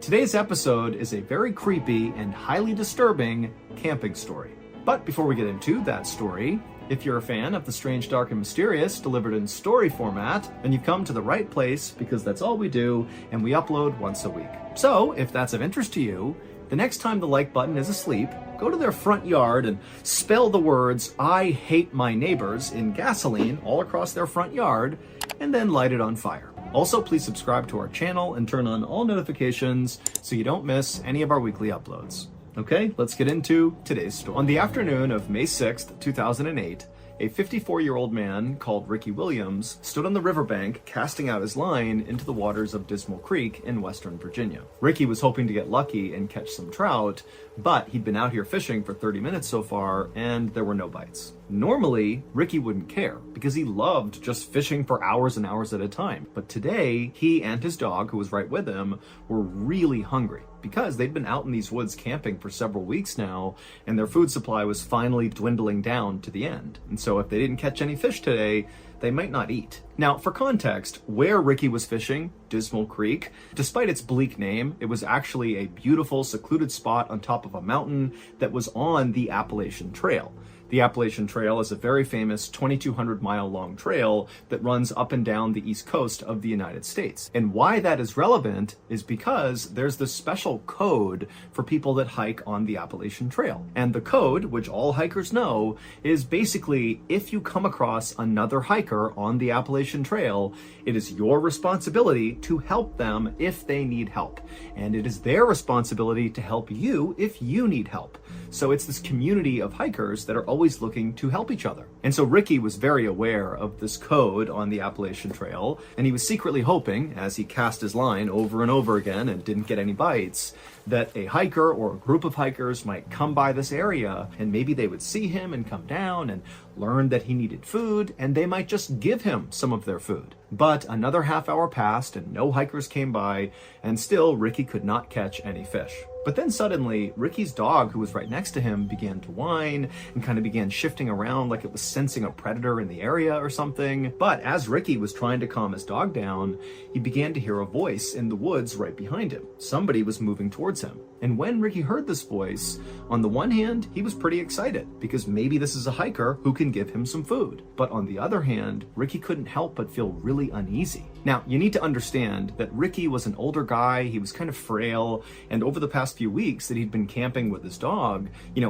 Today's episode is a very creepy and highly disturbing camping story. But before we get into that story, if you're a fan of the strange, dark, and mysterious delivered in story format, then you've come to the right place because that's all we do and we upload once a week. So if that's of interest to you, the next time the like button is asleep, go to their front yard and spell the words "I hate my neighbors" in gasoline all across their front yard and then light it on fire. Also, please subscribe to our channel and turn on all notifications so you don't miss any of our weekly uploads. Okay, let's get into today's story. On the afternoon of May 6th, 2008, a 54-year-old man called Ricky Williams stood on the riverbank casting out his line into the waters of Dismal Creek in Western Virginia. Ricky was hoping to get lucky and catch some trout, but he'd been out here fishing for 30 minutes so far and there were no bites. Normally, Ricky wouldn't care because he loved just fishing for hours and hours at a time. But today, he and his dog, who was right with him, were really hungry because they'd been out in these woods camping for several weeks now, and their food supply was finally dwindling down to the end. And so if they didn't catch any fish today, they might not eat. Now, for context, where Ricky was fishing, Dismal Creek, despite its bleak name, it was actually a beautiful, secluded spot on top of a mountain that was on the Appalachian Trail. The Appalachian Trail is a very famous 2,200-mile-long trail that runs up and down the east coast of the United States. And why that is relevant is because there's this special code for people that hike on the Appalachian Trail. And the code, which all hikers know, is basically if you come across another hiker on the Appalachian Trail, it is your responsibility to help them if they need help. And it is their responsibility to help you if you need help. So it's this community of hikers that are always looking to help each other. And so Ricky was very aware of this code on the Appalachian Trail, and he was secretly hoping, as he cast his line over and over again and didn't get any bites, that a hiker or a group of hikers might come by this area and maybe they would see him and come down and learn that he needed food, and they might just give him some of their food. But another half hour passed and no hikers came by, and still Ricky could not catch any fish. But then suddenly, Ricky's dog, who was right next to him, began to whine and kind of began shifting around like it was sensing a predator in the area or something. But as Ricky was trying to calm his dog down, he began to hear a voice in the woods right behind him. Somebody was moving towards him. And when Ricky heard this voice, on the one hand, he was pretty excited because maybe this is a hiker who can give him some food. But on the other hand, Ricky couldn't help but feel really uneasy. Now, you need to understand that Ricky was an older guy, he was kind of frail, and over the past few weeks that he'd been camping with his dog,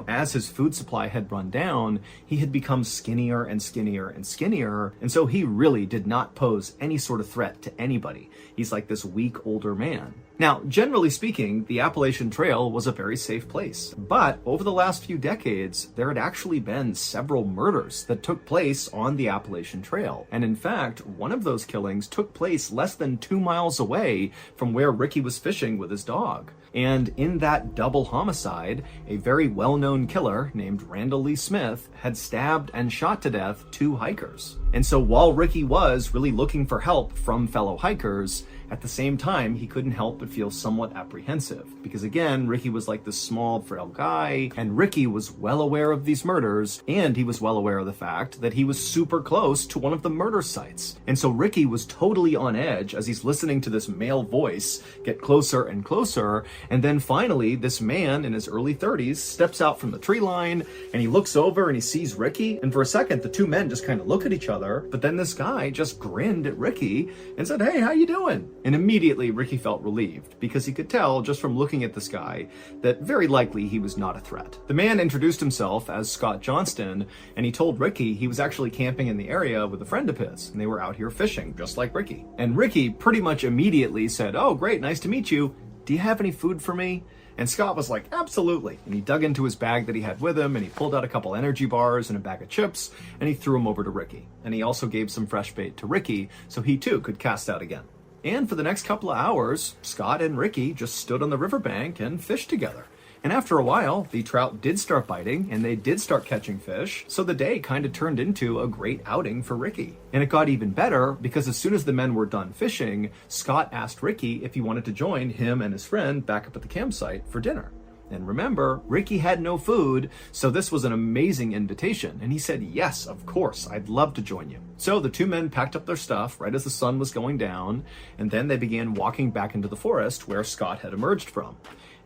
as his food supply had run down, he had become skinnier and skinnier and skinnier, and so he really did not pose any sort of threat to anybody. He's like this weak older man. Now, generally speaking, the Appalachian Trail was a very safe place. But over the last few decades, there had actually been several murders that took place on the Appalachian Trail. And in fact, one of those killings took place less than 2 miles away from where Ricky was fishing with his dog. And in that double homicide, a very well-known killer named Randall Lee Smith had stabbed and shot to death 2 hikers. And so while Ricky was really looking for help from fellow hikers, at the same time, he couldn't help but feel somewhat apprehensive. Because again, Ricky was like this small, frail guy, and Ricky was well aware of these murders, and he was well aware of the fact that he was super close to one of the murder sites. And so Ricky was totally on edge as he's listening to this male voice get closer and closer, and then finally, this man in his early 30s steps out from the tree line, and he looks over and he sees Ricky, and for a second, the two men just kind of look at each other, but then this guy just grinned at Ricky and said, "Hey, how you doing?" And immediately Ricky felt relieved because he could tell just from looking at this guy that very likely he was not a threat. The man introduced himself as Scott Johnston, and he told Ricky he was actually camping in the area with a friend of his, and they were out here fishing just like Ricky. And Ricky pretty much immediately said, "Oh, great, nice to meet you. Do you have any food for me?" And Scott was like, "Absolutely." And he dug into his bag that he had with him, and he pulled out a couple energy bars and a bag of chips, and he threw them over to Ricky. And he also gave some fresh bait to Ricky so he too could cast out again. And for the next couple of hours, Scott and Ricky just stood on the riverbank and fished together. And after a while, the trout did start biting and they did start catching fish. So the day kind of turned into a great outing for Ricky. And it got even better because as soon as the men were done fishing, Scott asked Ricky if he wanted to join him and his friend back up at the campsite for dinner. And remember, Ricky had no food, so this was an amazing invitation. And he said, yes, of course, I'd love to join you. So the two men packed up their stuff right as the sun was going down, and then they began walking back into the forest where Scott had emerged from.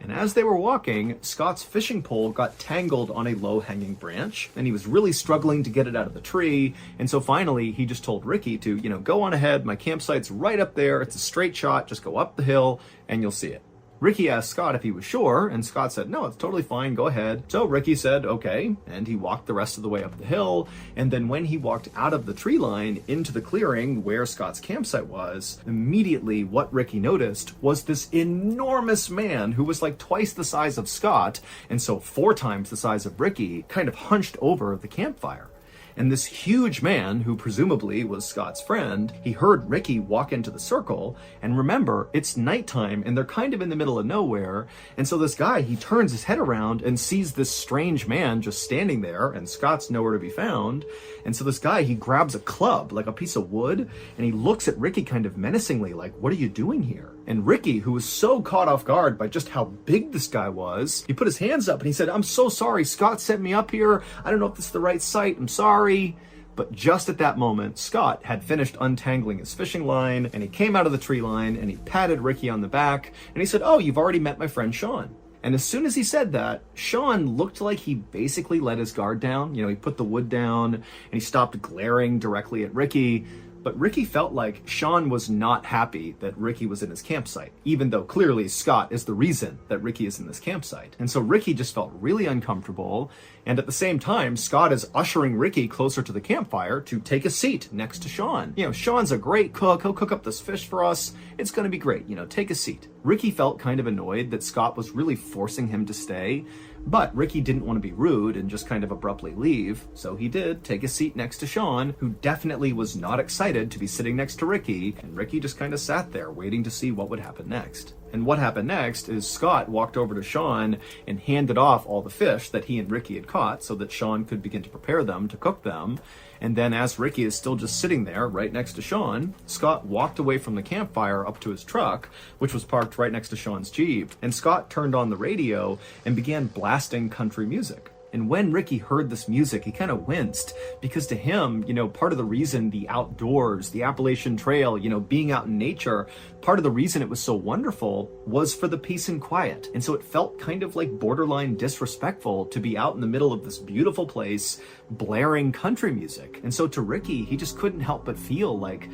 And as they were walking, Scott's fishing pole got tangled on a low-hanging branch, and he was really struggling to get it out of the tree. And so finally, he just told Ricky to, go on ahead. My campsite's right up there. It's a straight shot. Just go up the hill, and you'll see it. Ricky asked Scott if he was sure, and Scott said, no, it's totally fine, go ahead. So Ricky said, okay, and he walked the rest of the way up the hill, and then when he walked out of the tree line into the clearing where Scott's campsite was, immediately what Ricky noticed was this enormous man who was like twice the size of Scott, and so 4 times the size of Ricky, kind of hunched over the campfire. And this huge man, who presumably was Scott's friend, he heard Ricky walk into the circle, and remember, it's nighttime and they're kind of in the middle of nowhere, and so this guy, he turns his head around and sees this strange man just standing there, and Scott's nowhere to be found, and so this guy, he grabs a club, like a piece of wood, and he looks at Ricky kind of menacingly, like, what are you doing here? And Ricky, who was so caught off guard by just how big this guy was, he put his hands up and he said, I'm so sorry, Scott sent me up here. I don't know if this is the right site, I'm sorry. But just at that moment, Scott had finished untangling his fishing line, and he came out of the tree line and he patted Ricky on the back and he said, oh, you've already met my friend Sean. And as soon as he said that, Sean looked like he basically let his guard down. He put the wood down and he stopped glaring directly at Ricky. But Ricky felt like Sean was not happy that Ricky was in his campsite, even though clearly Scott is the reason that Ricky is in this campsite. And so Ricky just felt really uncomfortable. And at the same time, Scott is ushering Ricky closer to the campfire to take a seat next to Sean. Sean's a great cook. He'll cook up this fish for us. It's going to be great. Take a seat. Ricky felt kind of annoyed that Scott was really forcing him to stay. But Ricky didn't want to be rude and just kind of abruptly leave, so he did take a seat next to Sean, who definitely was not excited to be sitting next to Ricky, and Ricky just kind of sat there waiting to see what would happen next. And what happened next is Scott walked over to Sean and handed off all the fish that he and Ricky had caught so that Sean could begin to prepare them to cook them. And then as Ricky is still just sitting there right next to Sean, Scott walked away from the campfire up to his truck, which was parked right next to Sean's Jeep. And Scott turned on the radio and began blasting country music. And when Ricky heard this music, he kind of winced because to him, part of the reason the outdoors, the Appalachian Trail, being out in nature, part of the reason it was so wonderful was for the peace and quiet. And so it felt kind of like borderline disrespectful to be out in the middle of this beautiful place, blaring country music. And so to Ricky, he just couldn't help but feel like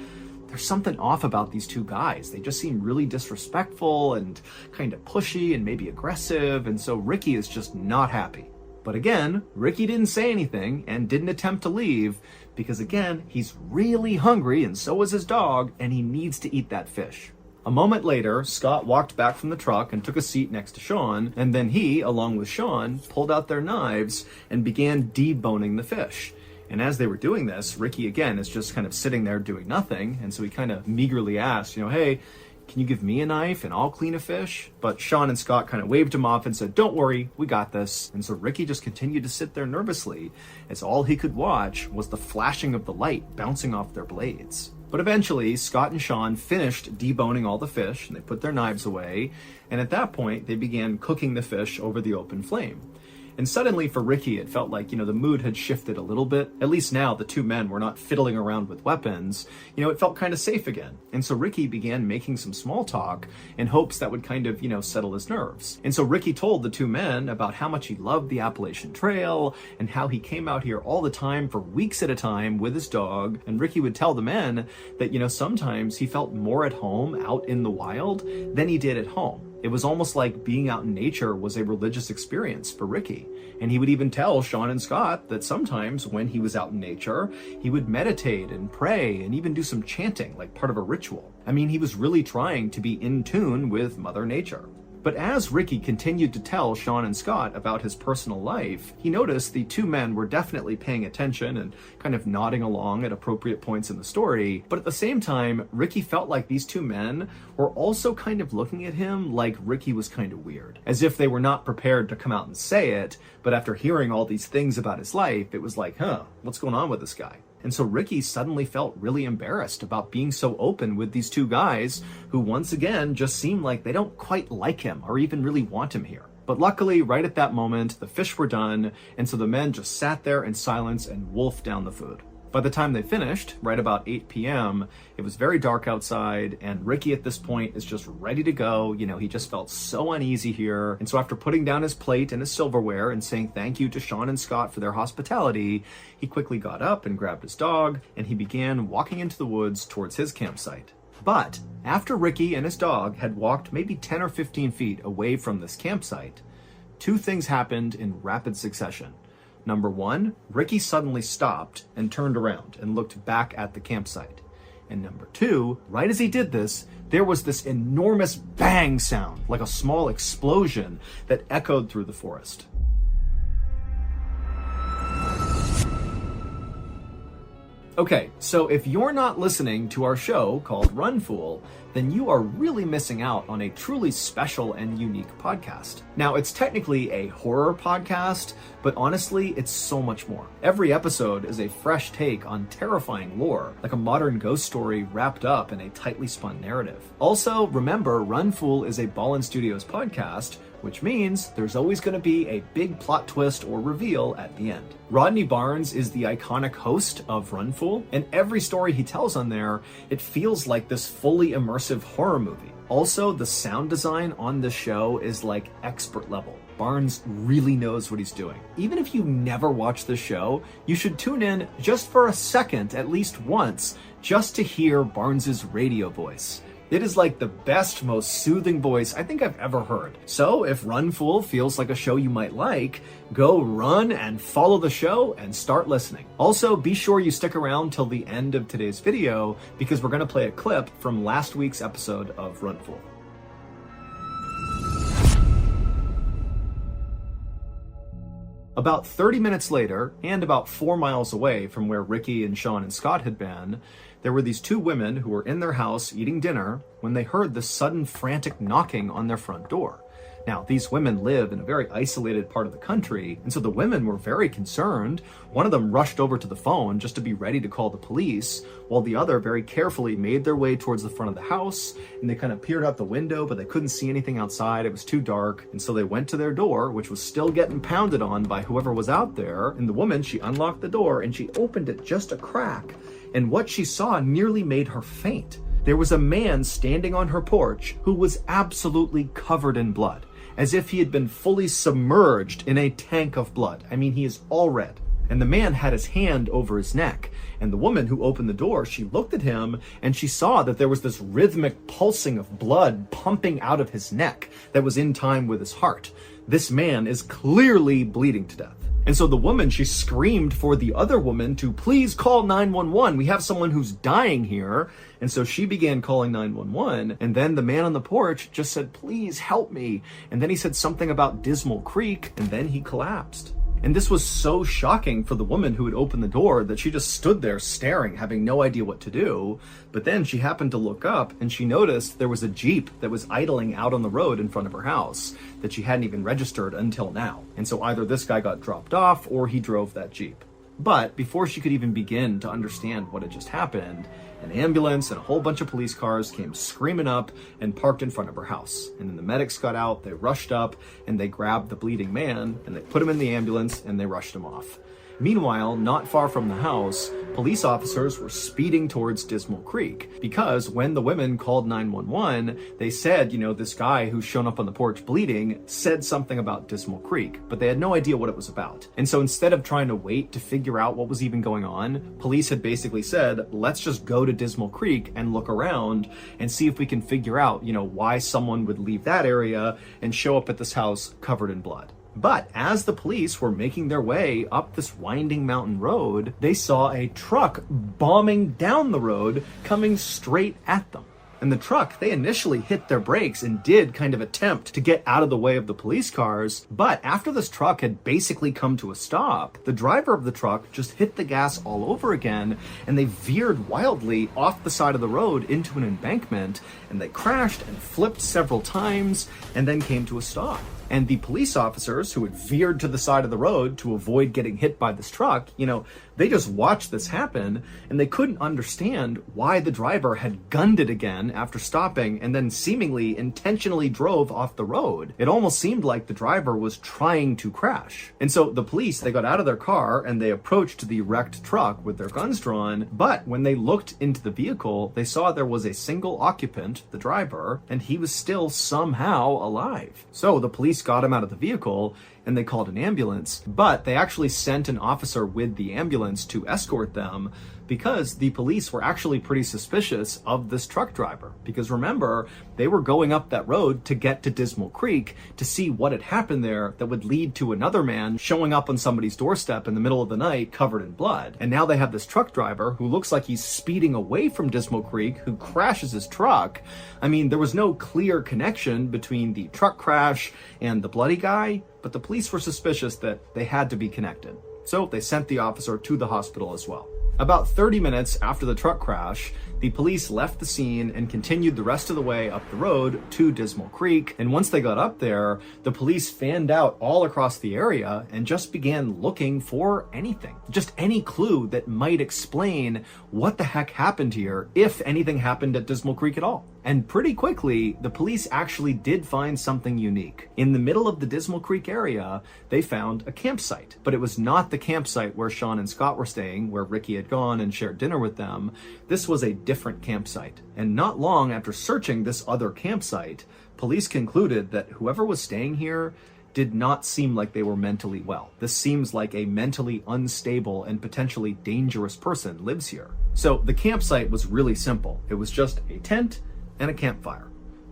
there's something off about these two guys. They just seem really disrespectful and kind of pushy and maybe aggressive. And so Ricky is just not happy. But again, Ricky didn't say anything and didn't attempt to leave because again, he's really hungry and so is his dog and he needs to eat that fish. A moment later, Scott walked back from the truck and took a seat next to Sean, and then he, along with Sean, pulled out their knives and began deboning the fish. And as they were doing this, Ricky again is just kind of sitting there doing nothing, and so he kind of meagerly asked, hey, can you give me a knife and I'll clean a fish? But Sean and Scott kind of waved him off and said, don't worry, we got this. And so Ricky just continued to sit there nervously as all he could watch was the flashing of the light bouncing off their blades. But eventually, Scott and Sean finished deboning all the fish and they put their knives away. And at that point, they began cooking the fish over the open flame. And suddenly for Ricky, it felt like, the mood had shifted a little bit. At least now the two men were not fiddling around with weapons. It felt kind of safe again. And so Ricky began making some small talk in hopes that would kind of, settle his nerves. And so Ricky told the two men about how much he loved the Appalachian Trail and how he came out here all the time for weeks at a time with his dog. And Ricky would tell the men that, sometimes he felt more at home out in the wild than he did at home. It was almost like being out in nature was a religious experience for Ricky. And he would even tell Sean and Scott that sometimes when he was out in nature, he would meditate and pray and even do some chanting like part of a ritual. I mean, he was really trying to be in tune with Mother Nature. But as Ricky continued to tell Sean and Scott about his personal life, he noticed the two men were definitely paying attention and kind of nodding along at appropriate points in the story. But at the same time, Ricky felt like these two men were also kind of looking at him like Ricky was kind of weird, as if they were not prepared to come out and say it. But after hearing all these things about his life, it was like, what's going on with this guy? And so Ricky suddenly felt really embarrassed about being so open with these two guys who once again just seem like they don't quite like him or even really want him here. But luckily, right at that moment, the fish were done, and so the men just sat there in silence and wolfed down the food. By the time they finished, right about 8 p.m., it was very dark outside, and Ricky at this point is just ready to go. He just felt so uneasy here. And so after putting down his plate and his silverware and saying thank you to Sean and Scott for their hospitality, he quickly got up and grabbed his dog, and he began walking into the woods towards his campsite. But after Ricky and his dog had walked maybe 10 or 15 feet away from this campsite, two things happened in rapid succession. Number one, Ricky suddenly stopped and turned around and looked back at the campsite. And number two, right as he did this, there was this enormous bang sound, like a small explosion that echoed through the forest. Okay, so if you're not listening to our show called Run Fool, then you are really missing out on a truly special and unique podcast. Now, it's technically a horror podcast, but honestly, it's so much more. Every episode is a fresh take on terrifying lore, like a modern ghost story wrapped up in a tightly spun narrative. Also, remember, Run Fool is a Mrballen Studios podcast, which means there's always going to be a big plot twist or reveal at the end. Rodney Barnes is the iconic host of Run Fool, and every story he tells on there, it feels like this fully immersive horror movie. Also, the sound design on this show is like expert level. Barnes really knows what he's doing. Even if you never watch the show, you should tune in just for a second, at least once, just to hear Barnes's radio voice. It is like the best, most soothing voice I think I've ever heard. So if Run Fool feels like a show you might like, go run and follow the show and start listening. Also, be sure you stick around till the end of today's video because we're going to play a clip from last week's episode of Run Fool. About 30 minutes later, and about 4 miles away from where Ricky and Sean and Scott had been, there were these two women who were in their house eating dinner when they heard this sudden frantic knocking on their front door. Now, these women live in a very isolated part of the country, and so the women were very concerned. One of them rushed over to the phone just to be ready to call the police, while the other very carefully made their way towards the front of the house, and they kind of peered out the window, but they couldn't see anything outside. It was too dark, and so they went to their door, which was still getting pounded on by whoever was out there, and the woman, she unlocked the door, and she opened it just a crack, and what she saw nearly made her faint. There was a man standing on her porch who was absolutely covered in blood, as if he had been fully submerged in a tank of blood. I mean, he is all red. And the man had his hand over his neck. And the woman who opened the door, she looked at him and she saw that there was this rhythmic pulsing of blood pumping out of his neck that was in time with his heart. This man is clearly bleeding to death. And so the woman, she screamed for the other woman to please call 911. We have someone who's dying here. And so she began calling 911. And then the man on the porch just said, please help me. And then he said something about Dismal Creek. And then he collapsed. And this was so shocking for the woman who had opened the door that she just stood there staring, having no idea what to do. But then she happened to look up and she noticed there was a Jeep that was idling out on the road in front of her house that she hadn't even registered until now. And so either this guy got dropped off or he drove that Jeep. But before she could even begin to understand what had just happened, an ambulance and a whole bunch of police cars came screaming up and parked in front of her house. And then the medics got out, they rushed up, and they grabbed the bleeding man, and they put him in the ambulance, and they rushed him off. Meanwhile, not far from the house, police officers were speeding towards Dismal Creek because when the women called 911, they said, this guy who's shown up on the porch bleeding said something about Dismal Creek, but they had no idea what it was about. And so instead of trying to wait to figure out what was even going on, police had basically said, let's just go to Dismal Creek and look around and see if we can figure out, why someone would leave that area and show up at this house covered in blood. But as the police were making their way up this winding mountain road, they saw a truck bombing down the road coming straight at them. And the truck, they initially hit their brakes and did kind of attempt to get out of the way of the police cars. But after this truck had basically come to a stop, the driver of the truck just hit the gas all over again, and they veered wildly off the side of the road into an embankment, and they crashed and flipped several times and then came to a stop. And the police officers who had veered to the side of the road to avoid getting hit by this truck, they just watched this happen and they couldn't understand why the driver had gunned it again again after stopping and then seemingly intentionally drove off the road. It almost seemed like the driver was trying to crash. And so the police, they got out of their car and they approached the wrecked truck with their guns drawn, but when they looked into the vehicle, they saw there was a single occupant, the driver, and he was still somehow alive. So the police got him out of the vehicle and they called an ambulance, but they actually sent an officer with the ambulance to escort them because the police were actually pretty suspicious of this truck driver. Because remember, they were going up that road to get to Dismal Creek to see what had happened there that would lead to another man showing up on somebody's doorstep in the middle of the night covered in blood. And now they have this truck driver who looks like he's speeding away from Dismal Creek, who crashes his truck. I mean, there was no clear connection between the truck crash and the bloody guy, but the police were suspicious that they had to be connected. So they sent the officer to the hospital as well. About 30 minutes after the truck crash, the police left the scene and continued the rest of the way up the road to Dismal Creek. And once they got up there, the police fanned out all across the area and just began looking for anything. Just any clue that might explain what the heck happened here, if anything happened at Dismal Creek at all. And pretty quickly, the police actually did find something unique. In the middle of the Dismal Creek area, they found a campsite. But it was not the campsite where Sean and Scott were staying, where Ricky had gone and shared dinner with them. This was a different campsite. And not long after searching this other campsite, police concluded that whoever was staying here did not seem like they were mentally well. This seems like a mentally unstable and potentially dangerous person lives here. So the campsite was really simple. It was just a tent and a campfire.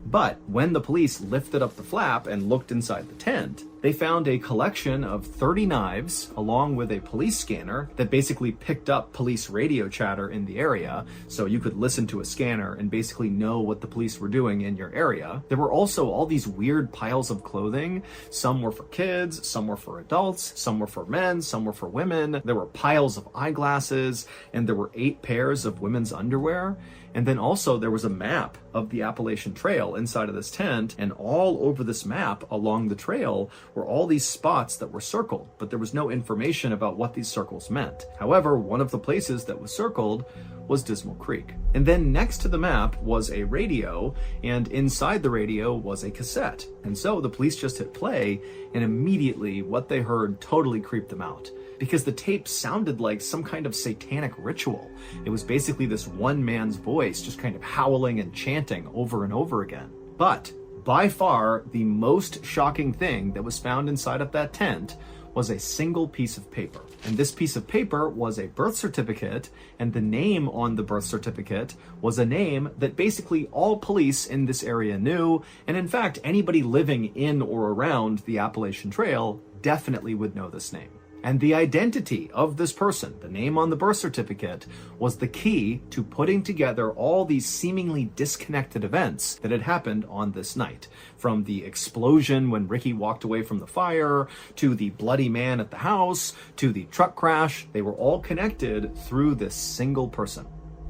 But when the police lifted up the flap and looked inside the tent, they found a collection of 30 knives along with a police scanner that basically picked up police radio chatter in the area, so you could listen to a scanner and basically know what the police were doing in your area. There were also all these weird piles of clothing. Some were for kids, some were for adults, some were for men, some were for women. There were piles of eyeglasses, and there were 8 pairs of women's underwear. And then also there was a map of the Appalachian Trail inside of this tent, and all over this map along the trail were all these spots that were circled, but there was no information about what these circles meant. However, one of the places that was circled was Dismal Creek. And then next to the map was a radio, and inside the radio was a cassette. And so the police just hit play, and immediately what they heard totally creeped them out, because the tape sounded like some kind of satanic ritual. It was basically this one man's voice just kind of howling and chanting over and over again. But by far, the most shocking thing that was found inside of that tent was a single piece of paper. And this piece of paper was a birth certificate, and the name on the birth certificate was a name that basically all police in this area knew, and in fact, anybody living in or around the Appalachian Trail definitely would know this name. And the identity of this person, the name on the birth certificate, was the key to putting together all these seemingly disconnected events that had happened on this night. From the explosion when Ricky walked away from the fire, to the bloody man at the house, to the truck crash, they were all connected through this single person.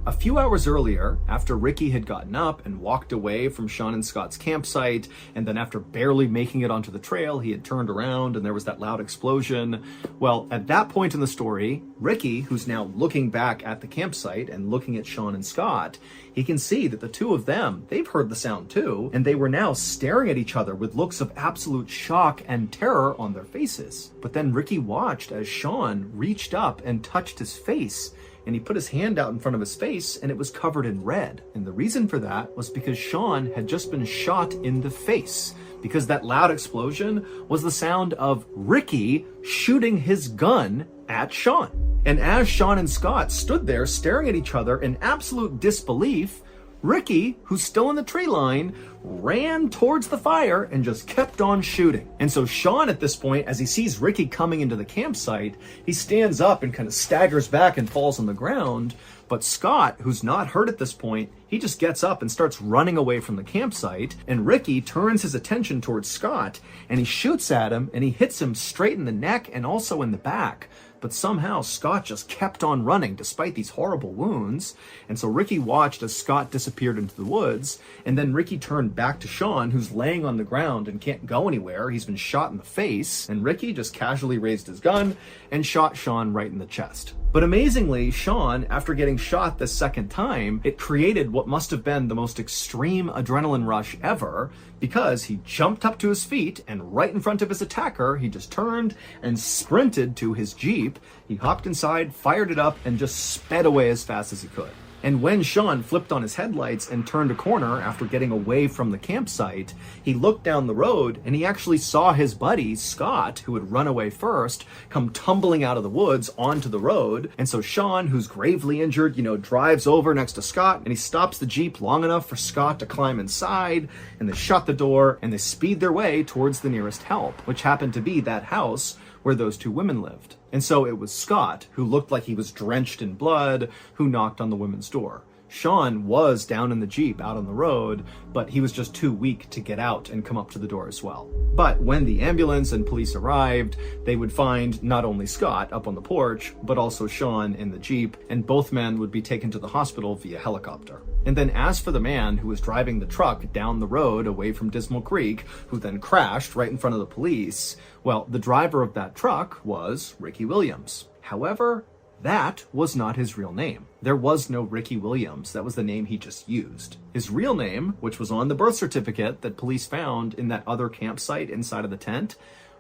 A few hours earlier, after Ricky had gotten up and walked away from Sean and Scott's campsite, and then after barely making it onto the trail, he had turned around and there was that loud explosion. Well, at that point in the story, Ricky, who's now looking back at the campsite and looking at Sean and Scott, he can see that the two of them, they've heard the sound too, and they were now staring at each other with looks of absolute shock and terror on their faces. But then Ricky watched as Sean reached up and touched his face, and he put his hand out in front of his face and it was covered in red. And the reason for that was because Sean had just been shot in the face, because that loud explosion was the sound of Ricky shooting his gun at Sean. And as Sean and Scott stood there staring at each other in absolute disbelief, Ricky, who's still in the tree line, ran towards the fire and just kept on shooting. And so Sean, at this point, as he sees Ricky coming into the campsite, he stands up and kind of staggers back and falls on the ground. But Scott, who's not hurt at this point, he just gets up and starts running away from the campsite. And Ricky turns his attention towards Scott and he shoots at him and he hits him straight in the neck and also in the back. But somehow Scott just kept on running despite these horrible wounds. And so Ricky watched as Scott disappeared into the woods. And then Ricky turned back to Sean, who's laying on the ground and can't go anywhere. He's been shot in the face. And Ricky just casually raised his gun and shot Sean right in the chest. But amazingly, Sean, after getting shot the second time, it created what must have been the most extreme adrenaline rush ever, because he jumped up to his feet and right in front of his attacker, he just turned and sprinted to his Jeep. He hopped inside, fired it up, and just sped away as fast as he could. And when Sean flipped on his headlights and turned a corner after getting away from the campsite, he looked down the road and he actually saw his buddy, Scott, who had run away first, come tumbling out of the woods onto the road. And so Sean, who's gravely injured, drives over next to Scott and he stops the Jeep long enough for Scott to climb inside, and they shut the door and they speed their way towards the nearest help, which happened to be that house where those two women lived. And so it was Scott, who looked like he was drenched in blood, who knocked on the women's door. Sean was down in the Jeep out on the road, but he was just too weak to get out and come up to the door as well. But when the ambulance and police arrived, they would find not only Scott up on the porch, but also Sean in the Jeep, and both men would be taken to the hospital via helicopter. And then as for the man who was driving the truck down the road away from Dismal Creek, who then crashed right in front of the police, well, the driver of that truck was Ricky Williams. However, that was not his real name. There was no Ricky Williams. That was the name he just used. His real name, which was on the birth certificate that police found in that other campsite inside of the tent,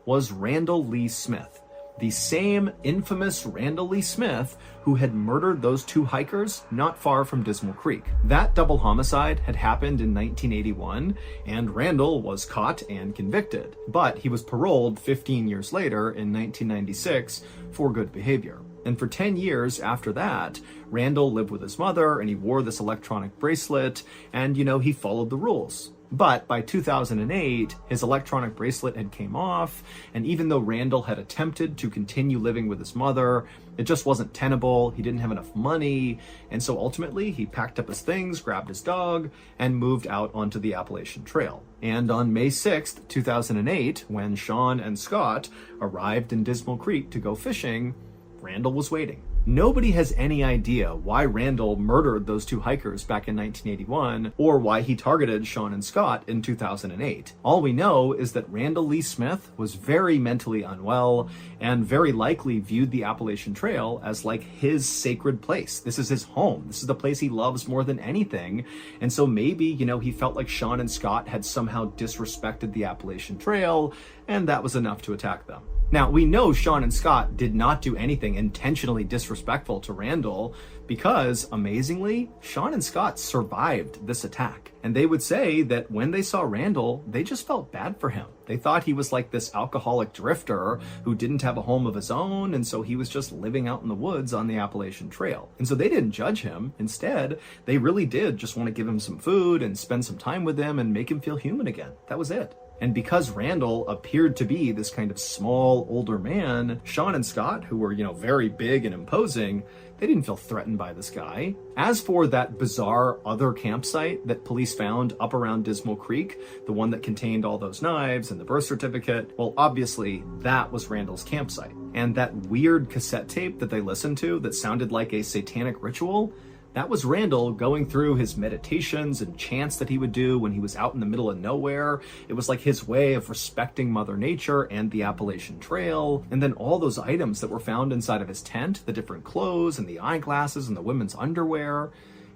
was Randall Lee Smith. The same infamous Randall Lee Smith who had murdered those two hikers not far from Dismal Creek. That double homicide had happened in 1981, and Randall was caught and convicted. But he was paroled 15 years later in 1996 for good behavior. And for 10 years after that, Randall lived with his mother and he wore this electronic bracelet and, he followed the rules. But by 2008, his electronic bracelet had came off, and even though Randall had attempted to continue living with his mother, it just wasn't tenable. He didn't have enough money, and so ultimately he packed up his things, grabbed his dog, and moved out onto the Appalachian Trail. And on May 6th, 2008, when Sean and Scott arrived in Dismal Creek to go fishing, Randall was waiting. Nobody has any idea why Randall murdered those two hikers back in 1981 or why he targeted Sean and Scott in 2008. All we know is that Randall Lee Smith was very mentally unwell and very likely viewed the Appalachian Trail as like his sacred place. This is his home. This is the place he loves more than anything. And so maybe, he felt like Sean and Scott had somehow disrespected the Appalachian Trail, and that was enough to attack them. Now, we know Sean and Scott did not do anything intentionally disrespectful to Randall because, amazingly, Sean and Scott survived this attack. And they would say that when they saw Randall, they just felt bad for him. They thought he was like this alcoholic drifter who didn't have a home of his own, and so he was just living out in the woods on the Appalachian Trail. And so they didn't judge him. Instead, they really did just want to give him some food and spend some time with him and make him feel human again. That was it. And because Randall appeared to be this kind of small, older man, Sean and Scott, who were, very big and imposing, they didn't feel threatened by this guy. As for that bizarre other campsite that police found up around Dismal Creek, the one that contained all those knives and the birth certificate, well, obviously, that was Randall's campsite. And that weird cassette tape that they listened to that sounded like a satanic ritual, that was Randall going through his meditations and chants that he would do when he was out in the middle of nowhere. It was like his way of respecting Mother Nature and the Appalachian Trail. And then all those items that were found inside of his tent, the different clothes and the eyeglasses and the women's underwear,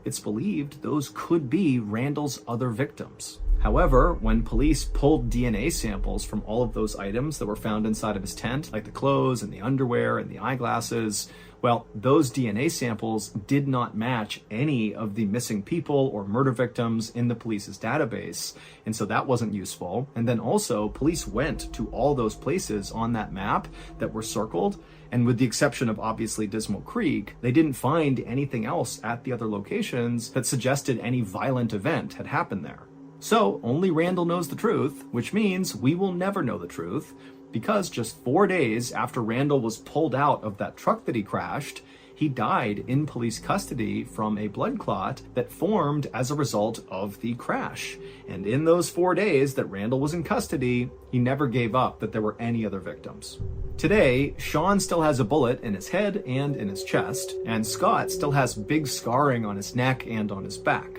it's believed those could be Randall's other victims. However, when police pulled DNA samples from all of those items that were found inside of his tent, like the clothes and the underwear and the eyeglasses, well, those DNA samples did not match any of the missing people or murder victims in the police's database, and so that wasn't useful. And then also, police went to all those places on that map that were circled, and with the exception of obviously Dismal Creek, they didn't find anything else at the other locations that suggested any violent event had happened there. So only Randall knows the truth, which means we will never know the truth, because just 4 days after Randall was pulled out of that truck that he crashed, he died in police custody from a blood clot that formed as a result of the crash. And in those 4 days that Randall was in custody, he never gave up that there were any other victims. Today, Sean still has a bullet in his head and in his chest, and Scott still has big scarring on his neck and on his back.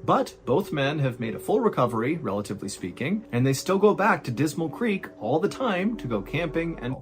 But both men have made a full recovery, relatively speaking, and they still go back to Dismal Creek all the time to go camping and...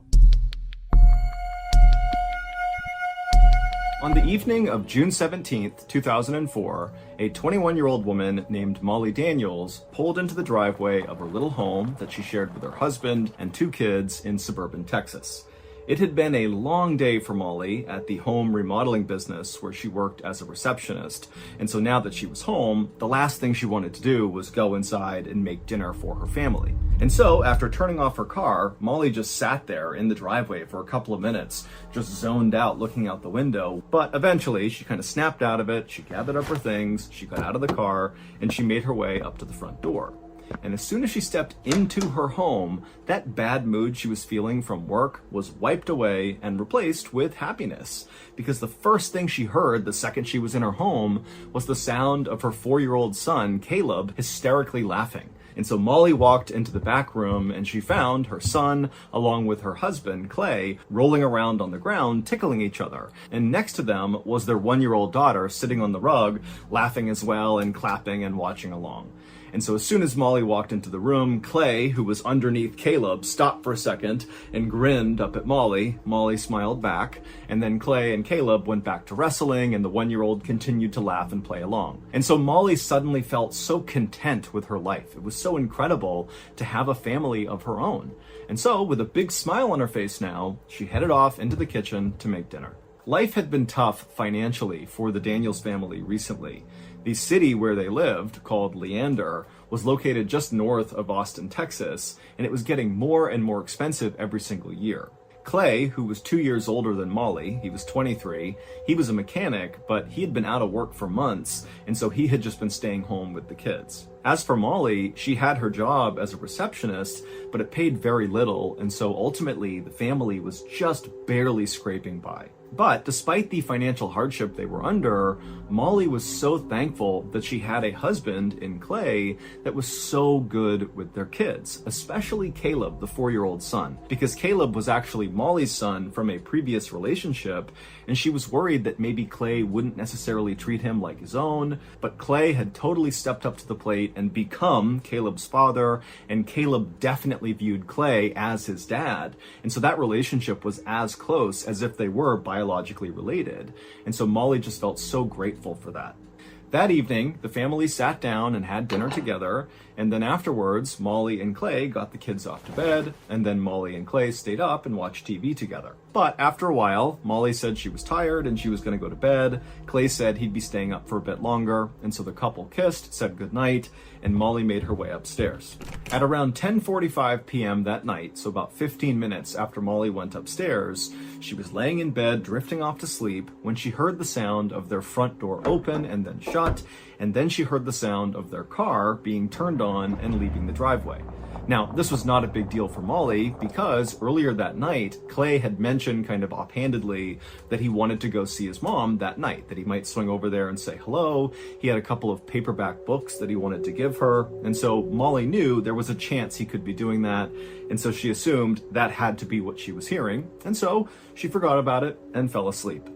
On the evening of June 17th, 2004, a 21-year-old woman named Molly Daniels pulled into the driveway of her little home that she shared with her husband and 2 kids in suburban Texas. It had been a long day for Molly at the home remodeling business where she worked as a receptionist, and so now that she was home, the last thing she wanted to do was go inside and make dinner for her family. And so, after turning off her car, Molly just sat there in the driveway for a couple of minutes, just zoned out looking out the window, but eventually she kind of snapped out of it, she gathered up her things, she got out of the car, and she made her way up to the front door. And as soon as she stepped into her home, that bad mood she was feeling from work was wiped away and replaced with happiness. Because the first thing she heard the second she was in her home was the sound of her 4-year-old son, Caleb, hysterically laughing. And so Molly walked into the back room and she found her son, along with her husband, Clay, rolling around on the ground, tickling each other. And next to them was their 1-year-old daughter sitting on the rug, laughing as well and clapping and watching along. And so as soon as Molly walked into the room, Clay, who was underneath Caleb, stopped for a second and grinned up at Molly. Molly smiled back, and then Clay and Caleb went back to wrestling, and the 1-year-old continued to laugh and play along. And so Molly suddenly felt so content with her life. It was so incredible to have a family of her own. And so, with a big smile on her face now, she headed off into the kitchen to make dinner. Life had been tough financially for the Daniels family recently. The city where they lived, called Leander, was located just north of Austin, Texas, and it was getting more and more expensive every single year. Clay, who was 2 years older than Molly, he was 23, he was a mechanic, but he had been out of work for months, and so he had just been staying home with the kids. As for Molly, she had her job as a receptionist, but it paid very little, and so ultimately the family was just barely scraping by. But despite the financial hardship they were under, Molly was so thankful that she had a husband in Clay that was so good with their kids, especially Caleb, the 4-year-old son, because Caleb was actually Molly's son from a previous relationship, and she was worried that maybe Clay wouldn't necessarily treat him like his own, but Clay had totally stepped up to the plate and become Caleb's father, and Caleb definitely viewed Clay as his dad, and so that relationship was as close as if they were biologically related, and so Molly just felt so grateful for that. That evening, the family sat down and had dinner together, and then afterwards, Molly and Clay got the kids off to bed, and then Molly and Clay stayed up and watched TV together. But after a while, Molly said she was tired and she was going to go to bed. Clay said he'd be staying up for a bit longer, and so the couple kissed, said goodnight, and Molly made her way upstairs. At around 10:45 p.m. that night, so about 15 minutes after Molly went upstairs, she was laying in bed, drifting off to sleep, when she heard the sound of their front door open and then shut, and then she heard the sound of their car being turned on and leaving the driveway. Now, this was not a big deal for Molly because earlier that night, Clay had mentioned kind of offhandedly that he wanted to go see his mom that night, that he might swing over there and say hello. He had a couple of paperback books that he wanted to give her, and so Molly knew there was a chance he could be doing that, and so she assumed that had to be what she was hearing, and so she forgot about it and fell asleep.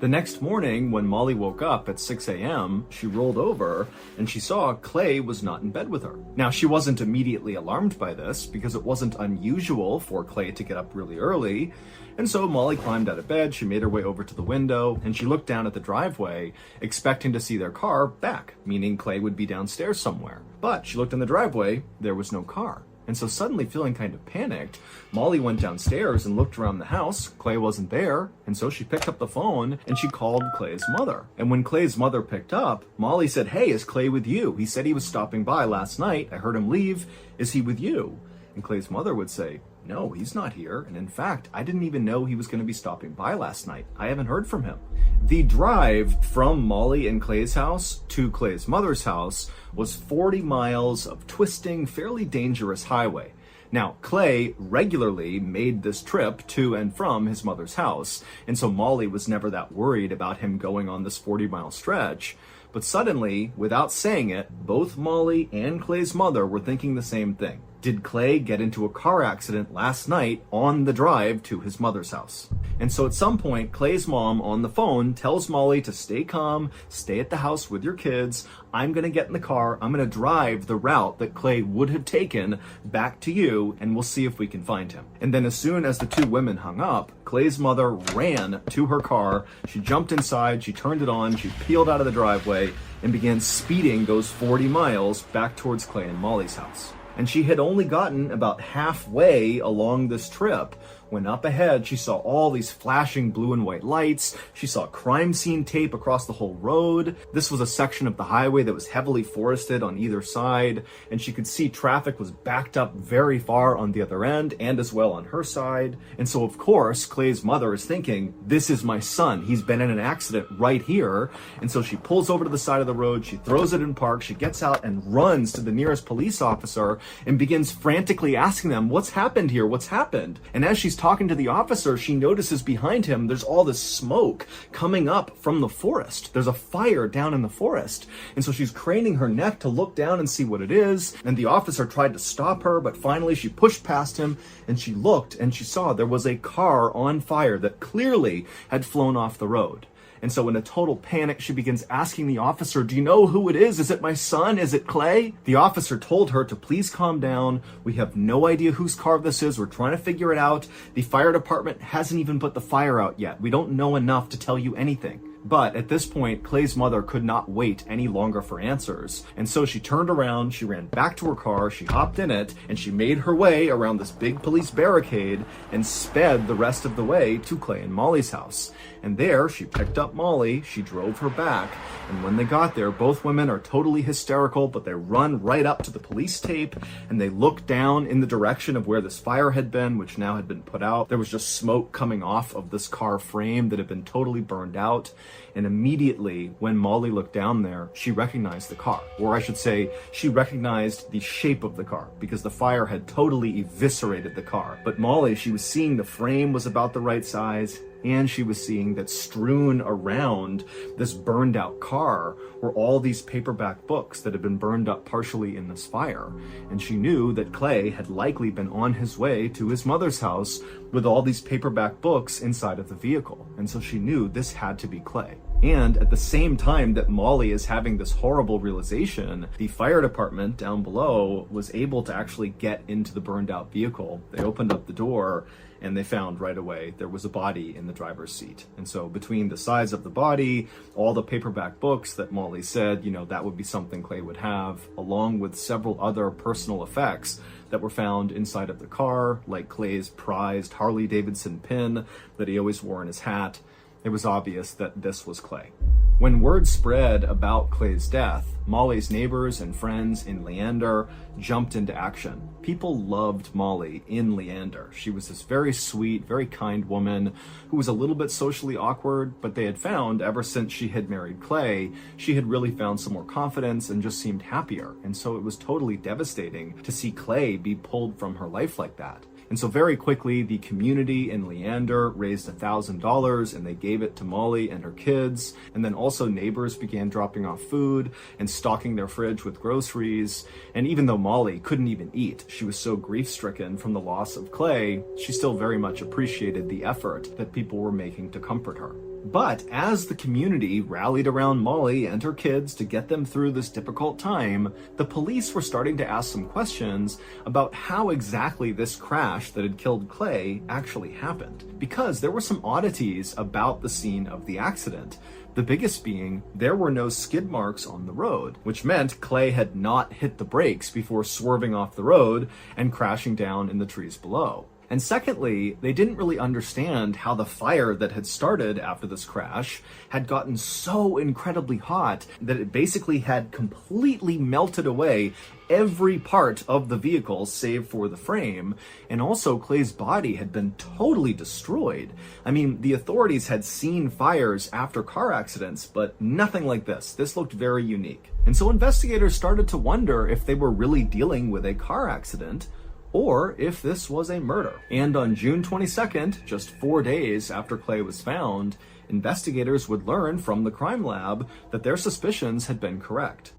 The next morning, when Molly woke up at 6 a.m., she rolled over and she saw Clay was not in bed with her. Now, she wasn't immediately alarmed by this because it wasn't unusual for Clay to get up really early. And so Molly climbed out of bed, she made her way over to the window, and she looked down at the driveway, expecting to see their car back, meaning Clay would be downstairs somewhere. But she looked in the driveway, there was no car. And so suddenly feeling kind of panicked, Molly went downstairs and looked around the house. Clay wasn't there, and so she picked up the phone and she called Clay's mother. And when Clay's mother picked up, Molly said, "Hey, is Clay with you? He said he was stopping by last night. I heard him leave. Is he with you?" And Clay's mother would say, "No, he's not here. And in fact, I didn't even know he was going to be stopping by last night. I haven't heard from him." The drive from Molly and Clay's house to Clay's mother's house was 40 miles of twisting, fairly dangerous highway. Now, Clay regularly made this trip to and from his mother's house, and so Molly was never that worried about him going on this 40-mile stretch. But suddenly, without saying it, both Molly and Clay's mother were thinking the same thing. Did Clay get into a car accident last night on the drive to his mother's house? And so at some point, Clay's mom on the phone tells Molly to stay calm, stay at the house with your kids. I'm going to get in the car. I'm going to drive the route that Clay would have taken back to you, and we'll see if we can find him. And then as soon as the two women hung up, Clay's mother ran to her car. She jumped inside, she turned it on, she peeled out of the driveway and began speeding those 40 miles back towards Clay and Molly's house. And she had only gotten about halfway along this trip when up ahead she saw all these flashing blue and white lights. She saw crime scene tape across the whole road. This was a section of the highway that was heavily forested on either side, and she could see traffic was backed up very far on the other end and as well on her side. And so of course Clay's mother is thinking, this is my son, he's been in an accident right here. And so she pulls over to the side of the road, she throws it in park, she gets out and runs to the nearest police officer and begins frantically asking them, what's happened here? What's happened? And as she's talking to the officer, she notices behind him there's all this smoke coming up from the forest. There's a fire down in the forest. And so she's craning her neck to look down and see what it is. And the officer tried to stop her, but finally she pushed past him and she looked and she saw there was a car on fire that clearly had flown off the road. And so in a total panic, she begins asking the officer, do you know who it is? Is it my son? Is it Clay? The officer told her to please calm down. We have no idea whose car this is. We're trying to figure it out. The fire department hasn't even put the fire out yet. We don't know enough to tell you anything. But at this point, Clay's mother could not wait any longer for answers. And so she turned around, she ran back to her car, she hopped in it, and she made her way around this big police barricade and sped the rest of the way to Clay and Molly's house. And there, she picked up Molly, she drove her back, and when they got there, both women are totally hysterical, but they run right up to the police tape, and they look down in the direction of where this fire had been, which now had been put out. There was just smoke coming off of this car frame that had been totally burned out. And immediately, when Molly looked down there, she recognized the car. Or I should say, she recognized the shape of the car, because the fire had totally eviscerated the car. But Molly, she was seeing the frame was about the right size, and she was seeing that strewn around this burned out car were all these paperback books that had been burned up partially in this fire. And she knew that Clay had likely been on his way to his mother's house with all these paperback books inside of the vehicle. And so she knew this had to be Clay. And at the same time that Molly is having this horrible realization, the fire department down below was able to actually get into the burned out vehicle. They opened up the door and they found right away there was a body in the driver's seat. And so between the size of the body, all the paperback books that Molly said, that would be something Clay would have, along with several other personal effects that were found inside of the car, like Clay's prized Harley-Davidson pin that he always wore in his hat, it was obvious that this was Clay. When word spread about Clay's death, Molly's neighbors and friends in Leander jumped into action. People loved Molly in Leander. She was this very sweet, very kind woman who was a little bit socially awkward, but they had found ever since she had married Clay, she had really found some more confidence and just seemed happier. And so it was totally devastating to see Clay be pulled from her life like that. And so very quickly, the community in Leander raised $1,000 and they gave it to Molly and her kids. And then also neighbors began dropping off food and stocking their fridge with groceries. And even though Molly couldn't even eat, she was so grief-stricken from the loss of Clay, she still very much appreciated the effort that people were making to comfort her. But as the community rallied around Molly and her kids to get them through this difficult time, the police were starting to ask some questions about how exactly this crash that had killed Clay actually happened. Because there were some oddities about the scene of the accident. The biggest being, there were no skid marks on the road, which meant Clay had not hit the brakes before swerving off the road and crashing down in the trees below. And secondly, they didn't really understand how the fire that had started after this crash had gotten so incredibly hot that it basically had completely melted away every part of the vehicle save for the frame. And also Clay's body had been totally destroyed. I mean, the authorities had seen fires after car accidents, but nothing like this. This looked very unique. And so investigators started to wonder if they were really dealing with a car accident or if this was a murder. And on June 22nd, just 4 days after Clay was found, investigators would learn from the crime lab that their suspicions had been correct.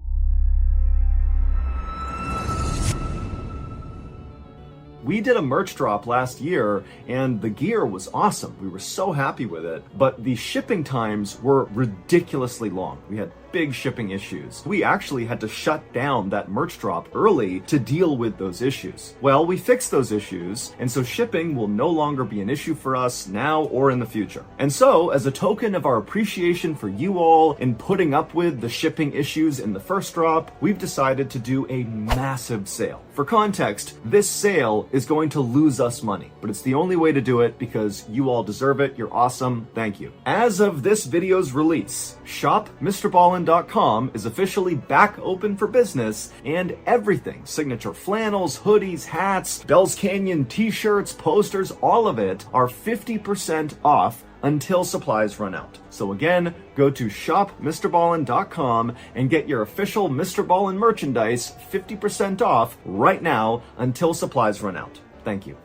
We did a merch drop last year, and the gear was awesome. We were so happy with it, but the shipping times were ridiculously long. We had big shipping issues. We actually had to shut down that merch drop early to deal with those issues. Well, we fixed those issues, and so shipping will no longer be an issue for us now or in the future. And so, as a token of our appreciation for you all in putting up with the shipping issues in the first drop, we've decided to do a massive sale. For context, this sale is going to lose us money, but it's the only way to do it because you all deserve it. You're awesome. Thank you. As of this video's release, shop Mrballen.com is officially back open for business, and everything, signature flannels, hoodies, hats, Bells Canyon t-shirts, posters, all of it are 50% off until supplies run out. So again, go to shopmrballen.com and get your official Mrballen merchandise 50% off right now until supplies run out. Thank you.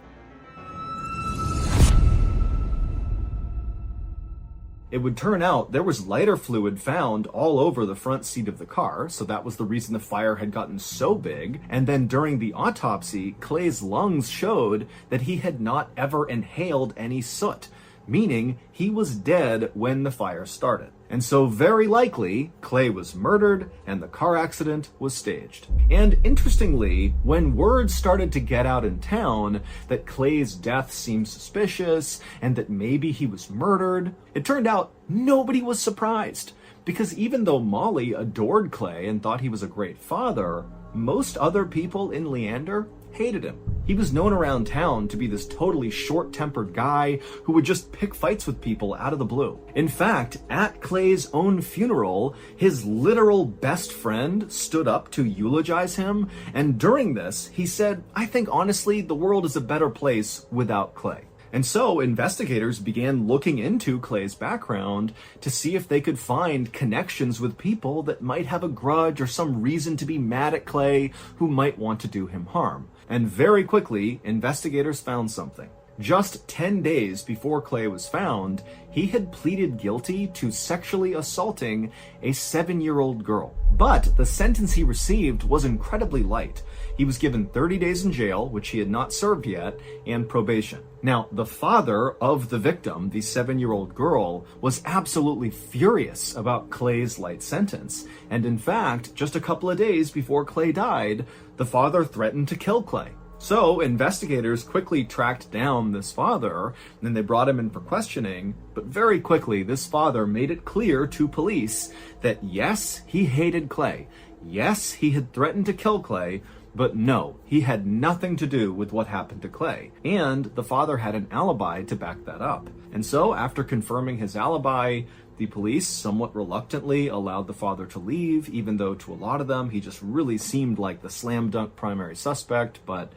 It would turn out there was lighter fluid found all over the front seat of the car, so that was the reason the fire had gotten so big. And then during the autopsy, Clay's lungs showed that he had not ever inhaled any soot, meaning he was dead when the fire started. And so very likely, Clay was murdered and the car accident was staged. And interestingly, when word started to get out in town that Clay's death seemed suspicious and that maybe he was murdered, it turned out nobody was surprised. Because even though Molly adored Clay and thought he was a great father, most other people in Leander hated him. He was known around town to be this totally short-tempered guy who would just pick fights with people out of the blue. In fact, at Clay's own funeral, his literal best friend stood up to eulogize him, and during this, he said, "I think honestly, the world is a better place without Clay." And so investigators began looking into Clay's background to see if they could find connections with people that might have a grudge or some reason to be mad at Clay who might want to do him harm. And very quickly, investigators found something. Just 10 days before Clay was found, he had pleaded guilty to sexually assaulting a 7-year-old girl. But the sentence he received was incredibly light. He was given 30 days in jail, which he had not served yet, and probation. Now, the father of the victim, the 7-year-old girl, was absolutely furious about Clay's light sentence. And in fact, just a couple of days before Clay died, the father threatened to kill Clay. So investigators quickly tracked down this father, and they brought him in for questioning, but very quickly this father made it clear to police that yes, he hated Clay, yes, he had threatened to kill Clay, but no, he had nothing to do with what happened to Clay. And the father had an alibi to back that up. And so after confirming his alibi, the police somewhat reluctantly allowed the father to leave, even though to a lot of them, he just really seemed like the slam dunk primary suspect, but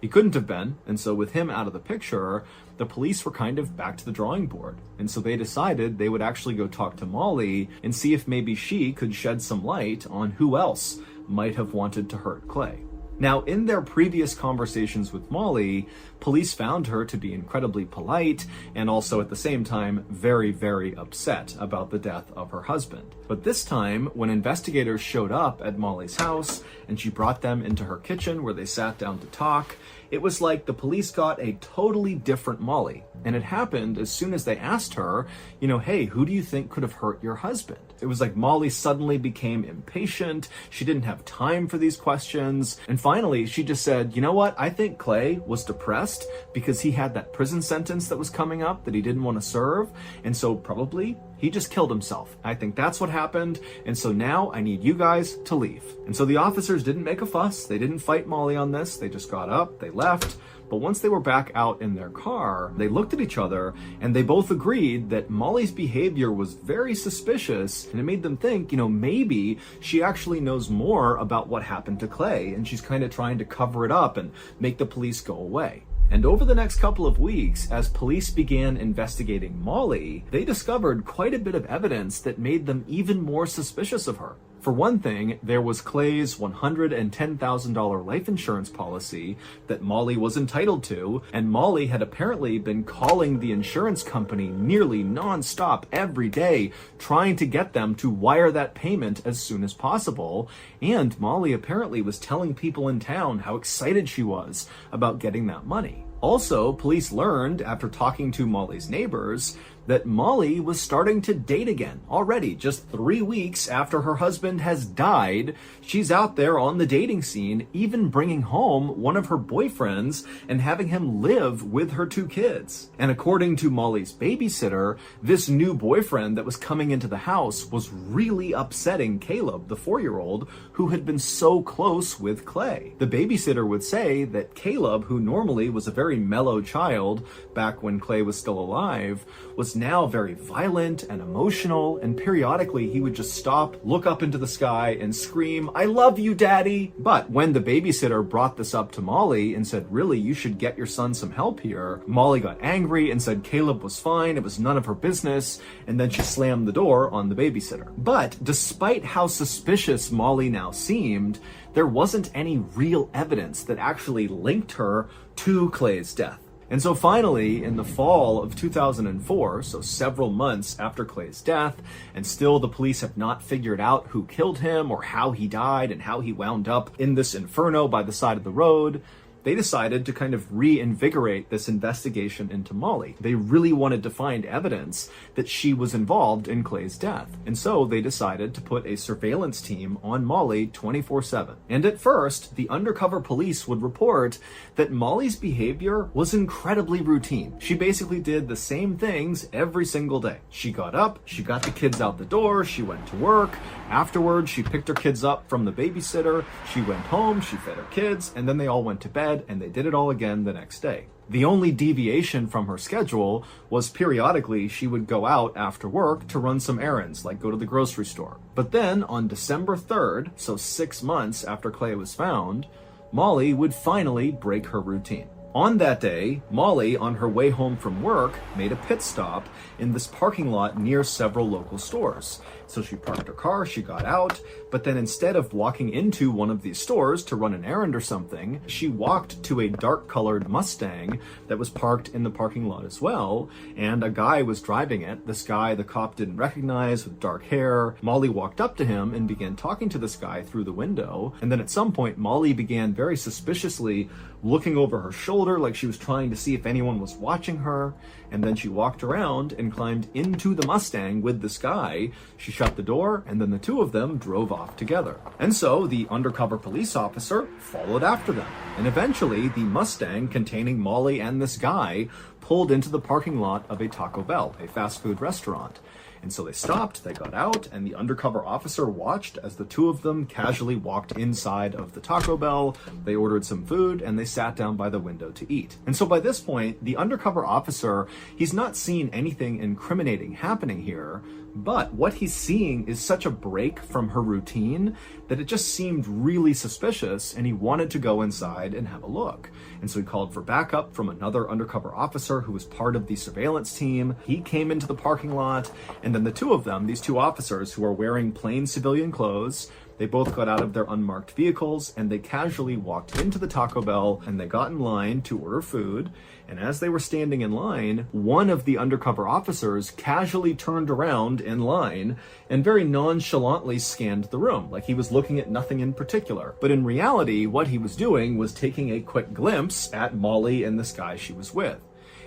he couldn't have been. And so with him out of the picture, the police were kind of back to the drawing board. And so they decided they would actually go talk to Molly and see if maybe she could shed some light on who else might have wanted to hurt Clay. Now, in their previous conversations with Molly, police found her to be incredibly polite and also at the same time very, very upset about the death of her husband. But this time, when investigators showed up at Molly's house and she brought them into her kitchen where they sat down to talk, it was like the police got a totally different Molly. And it happened as soon as they asked her, hey, who do you think could have hurt your husband? It was like Molly suddenly became impatient. She didn't have time for these questions. And finally, she just said, you know what? I think Clay was depressed because he had that prison sentence that was coming up that he didn't want to serve. And so probably he just killed himself. I think that's what happened. And so now I need you guys to leave. And so the officers didn't make a fuss. They didn't fight Molly on this. They just got up, they left. But once they were back out in their car, they looked at each other and they both agreed that Molly's behavior was very suspicious, and it made them think, maybe she actually knows more about what happened to Clay and she's kind of trying to cover it up and make the police go away. And over the next couple of weeks, as police began investigating Molly, they discovered quite a bit of evidence that made them even more suspicious of her. For one thing, there was Clay's $110,000 life insurance policy that Molly was entitled to, and Molly had apparently been calling the insurance company nearly non-stop every day, trying to get them to wire that payment as soon as possible. And Molly apparently was telling people in town how excited she was about getting that money. Also, police learned after talking to Molly's neighbors that Molly was starting to date again already, just 3 weeks after her husband has died. She's out there on the dating scene, even bringing home one of her boyfriends and having him live with her 2 kids. And according to Molly's babysitter, this new boyfriend that was coming into the house was really upsetting Caleb, the 4-year-old, who had been so close with Clay. The babysitter would say that Caleb, who normally was a very mellow child back when Clay was still alive, was now very violent and emotional, and periodically he would just stop, look up into the sky, and scream, "I love you, Daddy!" But when the babysitter brought this up to Molly and said, "Really, you should get your son some help here," Molly got angry and said Caleb was fine, it was none of her business, and then she slammed the door on the babysitter. But despite how suspicious Molly now seemed, there wasn't any real evidence that actually linked her to Clay's death. And so finally, in the fall of 2004, so several months after Clay's death, and still the police have not figured out who killed him or how he died and how he wound up in this inferno by the side of the road, they decided to kind of reinvigorate this investigation into Molly. They really wanted to find evidence that she was involved in Clay's death. And so they decided to put a surveillance team on Molly 24/7. And at first, the undercover police would report that Molly's behavior was incredibly routine. She basically did the same things every single day. She got up, she got the kids out the door, she went to work. Afterwards, she picked her kids up from the babysitter, she went home, she fed her kids, and then they all went to bed, and they did it all again the next day. The only deviation from her schedule was periodically she would go out after work to run some errands, like go to the grocery store. But then on December 3rd, so 6 months after Clay was found, Molly would finally break her routine. On that day, Molly, on her way home from work, made a pit stop in this parking lot near several local stores. So she parked her car, she got out, but then instead of walking into one of these stores to run an errand or something, she walked to a dark-colored Mustang that was parked in the parking lot as well, and a guy was driving it. This guy the cop didn't recognize, with dark hair. Molly walked up to him and began talking to this guy through the window, and then at some point, Molly began very suspiciously looking over her shoulder like she was trying to see if anyone was watching her, and then she walked around and climbed into the Mustang with this guy. She shut the door, and then the two of them drove off together. And so the undercover police officer followed after them, and eventually the Mustang containing Molly and this guy pulled into the parking lot of a Taco Bell, a fast food restaurant. And so they stopped, they got out, and the undercover officer watched as the two of them casually walked inside of the Taco Bell. They ordered some food, and they sat down by the window to eat. And so by this point, the undercover officer, he's not seen anything incriminating happening here, but what he's seeing is such a break from her routine that it just seemed really suspicious, and he wanted to go inside and have a look. And so he called for backup from another undercover officer who was part of the surveillance team. He came into the parking lot, and then the two of them, these two officers who are wearing plain civilian clothes, they both got out of their unmarked vehicles, and they casually walked into the Taco Bell, and they got in line to order food. And as they were standing in line, one of the undercover officers casually turned around in line and very nonchalantly scanned the room, like he was looking at nothing in particular. But in reality, what he was doing was taking a quick glimpse at Molly and this guy she was with.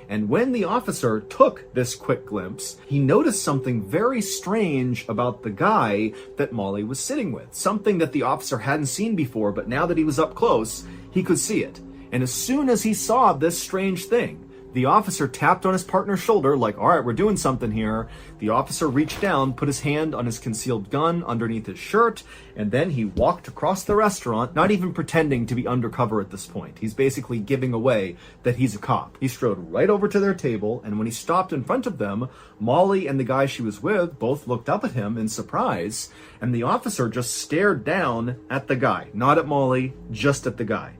And when the officer took this quick glimpse, he noticed something very strange about the guy that Molly was sitting with. Something that the officer hadn't seen before, but now that he was up close, he could see it. And as soon as he saw this strange thing, the officer tapped on his partner's shoulder like, all right, we're doing something here. The officer reached down, put his hand on his concealed gun underneath his shirt, and then he walked across the restaurant, not even pretending to be undercover at this point. He's basically giving away that he's a cop. He strode right over to their table, and when he stopped in front of them, Molly and the guy she was with both looked up at him in surprise, and the officer just stared down at the guy. Not at Molly, just at the guy.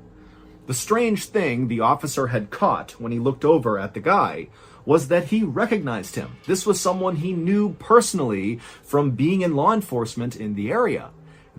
The strange thing the officer had caught when he looked over at the guy was that he recognized him. This was someone he knew personally from being in law enforcement in the area.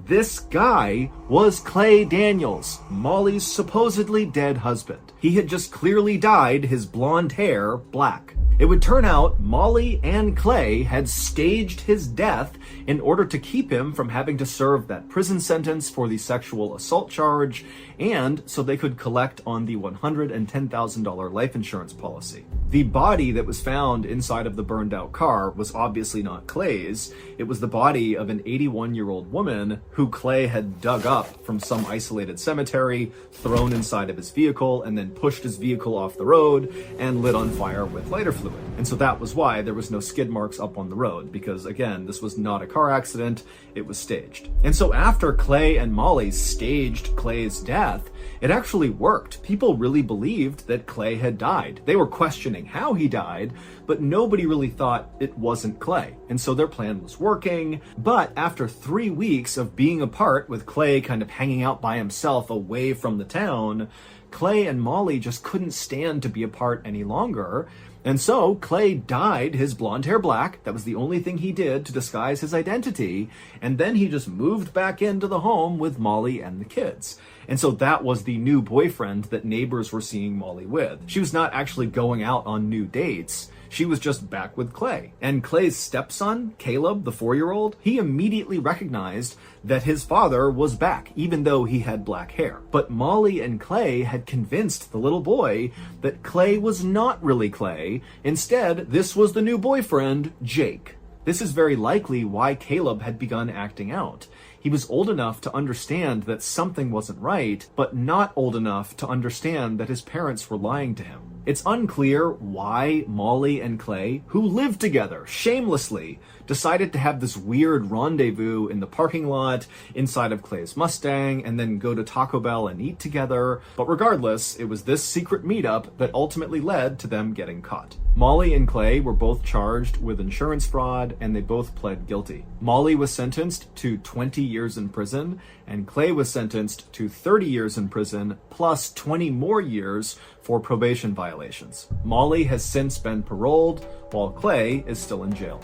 This guy was Clay Daniels, Molly's supposedly dead husband. He had just clearly dyed his blonde hair black. It would turn out Molly and Clay had staged his death in order to keep him from having to serve that prison sentence for the sexual assault charge, and so they could collect on the $110,000 life insurance policy. The body that was found inside of the burned out car was obviously not Clay's. It was the body of an 81-year-old woman who Clay had dug up from some isolated cemetery, thrown inside of his vehicle, and then pushed his vehicle off the road and lit on fire with lighter fluid. And so that was why there was no skid marks up on the road, because again, this was not a car accident, it was staged. And so after Clay and Molly staged Clay's death, it actually worked. People really believed that Clay had died. They were questioning how he died, but nobody really thought it wasn't Clay. And so their plan was working. But after 3 weeks of being apart, with Clay kind of hanging out by himself away from the town, Clay and Molly just couldn't stand to be apart any longer. And so Clay dyed his blonde hair black. That was the only thing he did to disguise his identity. And then he just moved back into the home with Molly and the kids. And so that was the new boyfriend that neighbors were seeing Molly with. She was not actually going out on new dates. She was just back with Clay. And Clay's stepson, Caleb, the 4-year-old, he immediately recognized that his father was back, even though he had black hair. But Molly and Clay had convinced the little boy that Clay was not really Clay. Instead, this was the new boyfriend, Jake. This is very likely why Caleb had begun acting out. He was old enough to understand that something wasn't right, but not old enough to understand that his parents were lying to him. It's unclear why Molly and Clay, who lived together shamelessly, decided to have this weird rendezvous in the parking lot inside of Clay's Mustang and then go to Taco Bell and eat together. But regardless, it was this secret meetup that ultimately led to them getting caught. Molly and Clay were both charged with insurance fraud, and they both pled guilty. Molly was sentenced to 20 years in prison, and Clay was sentenced to 30 years in prison plus 20 more years for probation violations. Molly has since been paroled, while Clay is still in jail.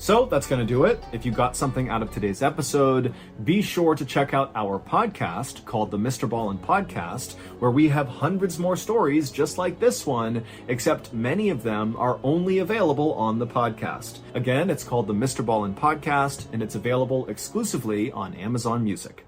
So that's going to do it. If you got something out of today's episode, be sure to check out our podcast called the Mrballen Podcast, where we have hundreds more stories just like this one, except many of them are only available on the podcast. Again, it's called the Mrballen Podcast, and it's available exclusively on Amazon Music.